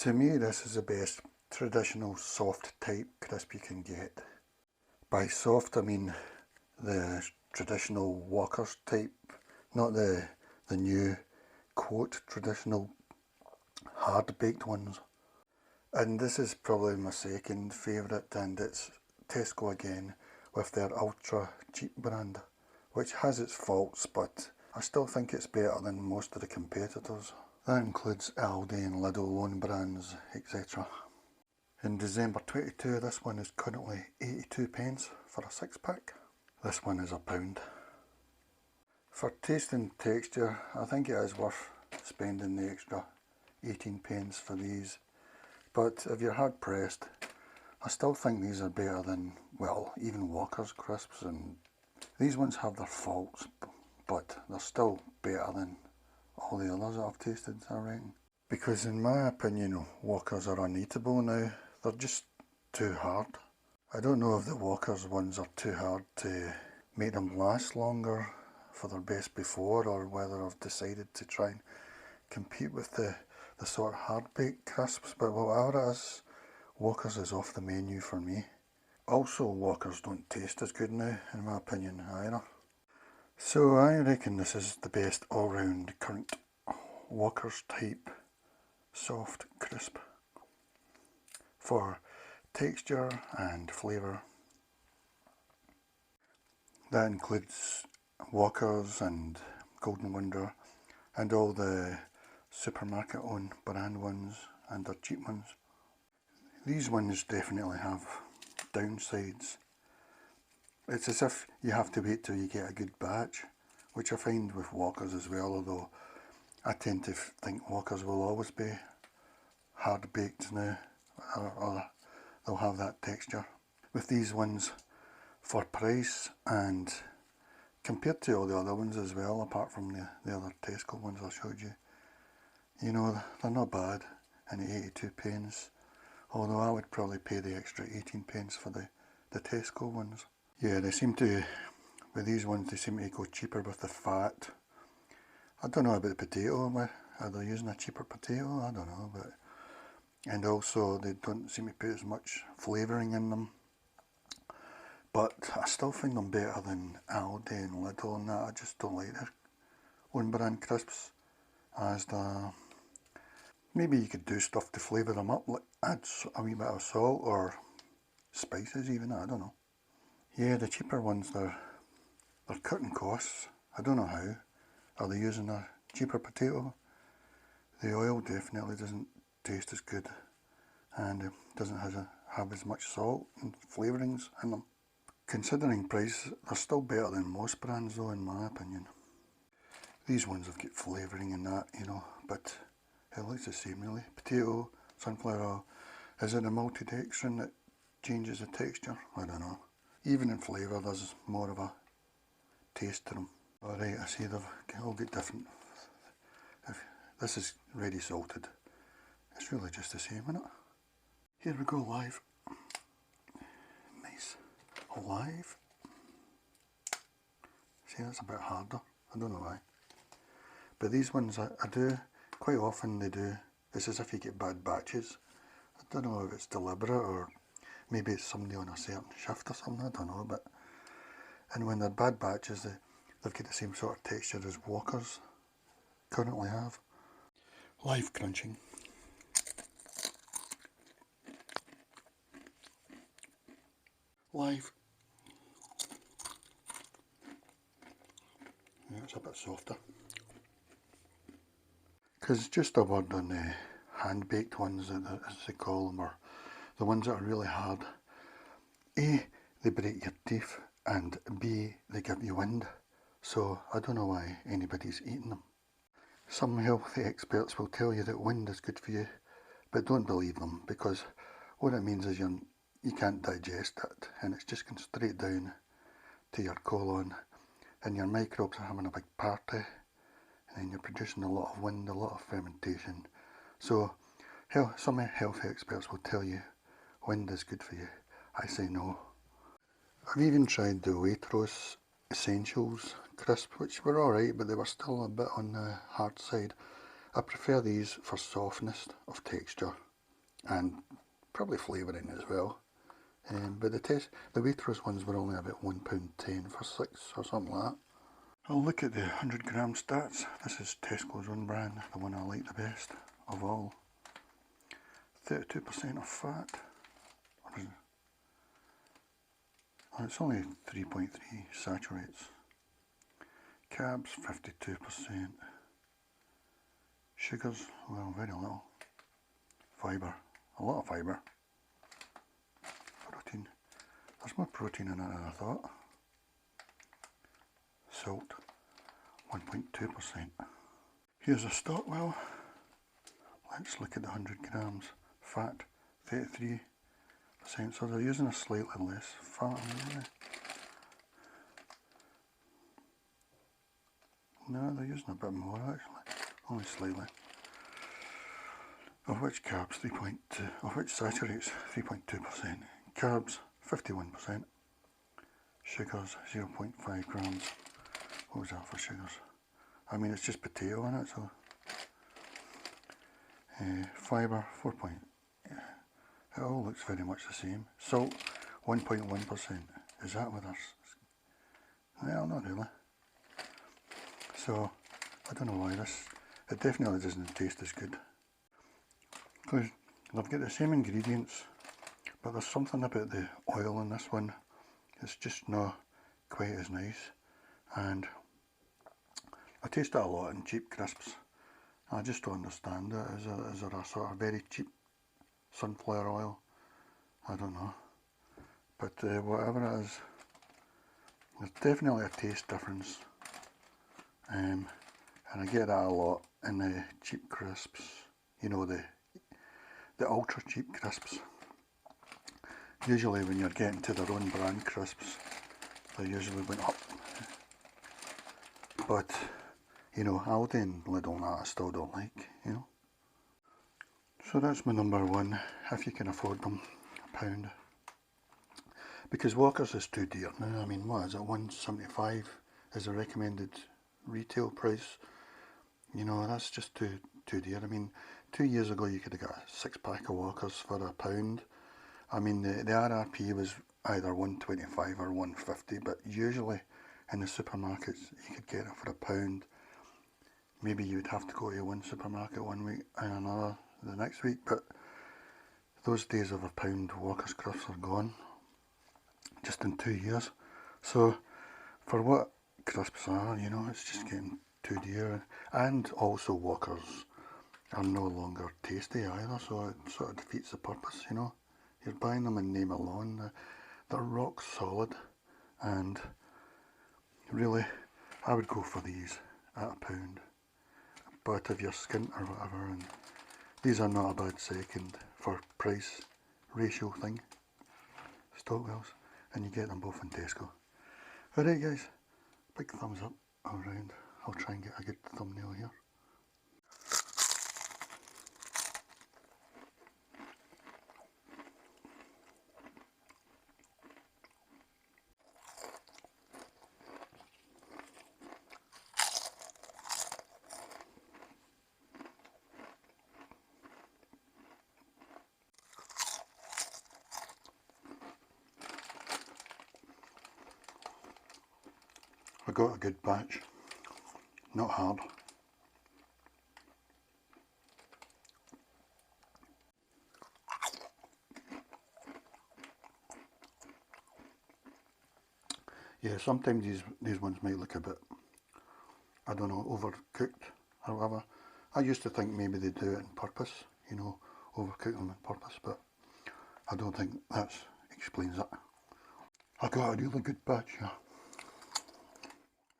To me, this is the best traditional soft type crisp you can get. By soft I mean the traditional Walker's type, not the new quote traditional hard baked ones. And this is probably my second favourite, and it's Tesco again with their ultra cheap brand, which has its faults, but I still think it's better than most of the competitors. That includes Aldi and Lidl own brands, etc. In December 22, this one is currently 82 pence for a 6-pack. This one is £1. For taste and texture, I think it is worth spending the extra 18 pence for these. But if you're hard pressed, I still think these are better than, well, even Walker's crisps, and these ones have their faults, but they're still better than all the others that I've tasted, I reckon. Because in my opinion, Walkers are uneatable now. They're just too hard. I don't know if the Walkers ones are too hard to make them last longer for their best before, or whether I've decided to try and compete with the sort of hard-baked crisps, but whatever it is, Walkers is off the menu for me. Also, Walkers don't taste as good now, in my opinion, either. So I reckon this is the best all-round current Walkers type soft crisp for texture and flavour. That includes Walkers and Golden Wonder and all the supermarket owned brand ones and the cheap ones. These ones definitely have downsides. It's as if you have to wait till you get a good batch, which I find with Walkers as well, although I tend to think Walkers will always be hard baked now, or they'll have that texture. With these ones, for price and compared to all the other ones as well, apart from the other Tesco ones I showed you, you know, they're not bad, and 82 pence, although I would probably pay the extra 18 pence for the Tesco ones. Yeah, they seem to, with these ones, they seem to go cheaper with the fat. I don't know about the potato, are they using a cheaper potato? I don't know, but, and also they don't seem to put as much flavouring in them. But I still find them better than Aldi and Lidl and that. I just don't like their own brand crisps. Maybe you could do stuff to flavour them up, like add a wee bit of salt or spices even, I don't know. Yeah, the cheaper ones, they're cutting costs. I don't know how. Are they using a cheaper potato? The oil definitely doesn't taste as good, and it doesn't have as much salt and flavourings in them. Considering price, they're still better than most brands though, in my opinion. These ones have got flavouring and that, you know, but it looks the same really. Potato, sunflower oil. Is it the maltodextrin that changes the texture? I don't know. Even in flavour, there's more of a taste to them. Alright, I see they've all got different. This is ready salted. It's really just the same, isn't it? Here we go, live. Nice. Live. See, that's a bit harder. I don't know why. But these ones, I do, quite often they do. It's as if you get bad batches. I don't know if it's deliberate or maybe it's somebody on a certain shift or something, I don't know. But and when they're bad batches, they've got the same sort of texture as Walkers currently have. Live crunching. Live. Yeah, it's a bit softer. Because just a word on the hand-baked ones, as they call them, or the ones that are really hard. A, they break your teeth, and B, they give you wind. So I don't know why anybody's eating them. Some healthy experts will tell you that wind is good for you, but don't believe them, because what it means is you can't digest it, and it's just going straight down to your colon, and your microbes are having a big party, and then you're producing a lot of wind, a lot of fermentation. So some health experts will tell you wind is good for you. I say no. I've even tried the Waitrose Essentials crisp, which were alright, but they were still a bit on the hard side. I prefer these for softness of texture, and probably flavouring as well. But the Waitrose ones were only about £1.10 for 6 or something like that. I'll look at the 100 gram stats. This is Tesco's own brand, the one I like the best of all. 32% of fat. Oh, it's only 3.3 saturates. Carbs 52%. Sugars, well, very little. Fibre, a lot of fibre. Protein, there's more protein in it than I thought. Salt, 1.2%. Here's a Stockwell. Let's look at the 100 grams. Fat, 33%. So they're using a slightly less fat. No, they're using a bit more actually, only slightly. Of which carbs 3.2, of which saturates 3.2%, carbs 51%, sugars 0.5 grams. What was that for sugars? I mean, it's just potato in it, so fibre 4. It all looks very much the same. Salt 1.1%. Is that with us? Well, not really. So I don't know why this. It definitely doesn't taste as good. Because they've got the same ingredients, but there's something about the oil in this one. It's just not quite as nice. And I taste it a lot in cheap crisps. I just don't understand it. Is there a sort of very cheap sunflower oil? I don't know. But whatever it is, there's definitely a taste difference. And I get that a lot in the cheap crisps. You know, the ultra cheap crisps. Usually when you're getting to their own brand crisps, they usually went up. But, you know, Aldi and Lidl and that I still don't like, you know. So that's my number one, if you can afford them, £1. Because Walker's is too dear now. I mean, what is it, £1.75 is the recommended retail price. You know, that's just too dear. I mean, 2 years ago you could have got a 6-pack of Walkers for £1. I mean, the RRP was either 125 or 150, but usually in the supermarkets you could get it for £1. Maybe you would have to go to one supermarket one week and another the next week, but those days of £1 Walker's crisps are gone, just in 2 years. So for what crisps are, you know, it's just getting too dear. And also Walkers are no longer tasty either, so it sort of defeats the purpose, you know. You're buying them in name alone. They're rock solid, and really I would go for these at £1. But if you're skint or whatever, and these are not a bad second for price ratio thing. Stockwells, and you get them both in Tesco. Alright guys, big thumbs up all round. I'll try and get a good thumbnail here. I got a good batch, not hard. Yeah, sometimes these ones might look a bit, I don't know, overcooked or whatever. I used to think maybe they do it on purpose, you know, overcook them on purpose, but I don't think that explains it. I got a really good batch here.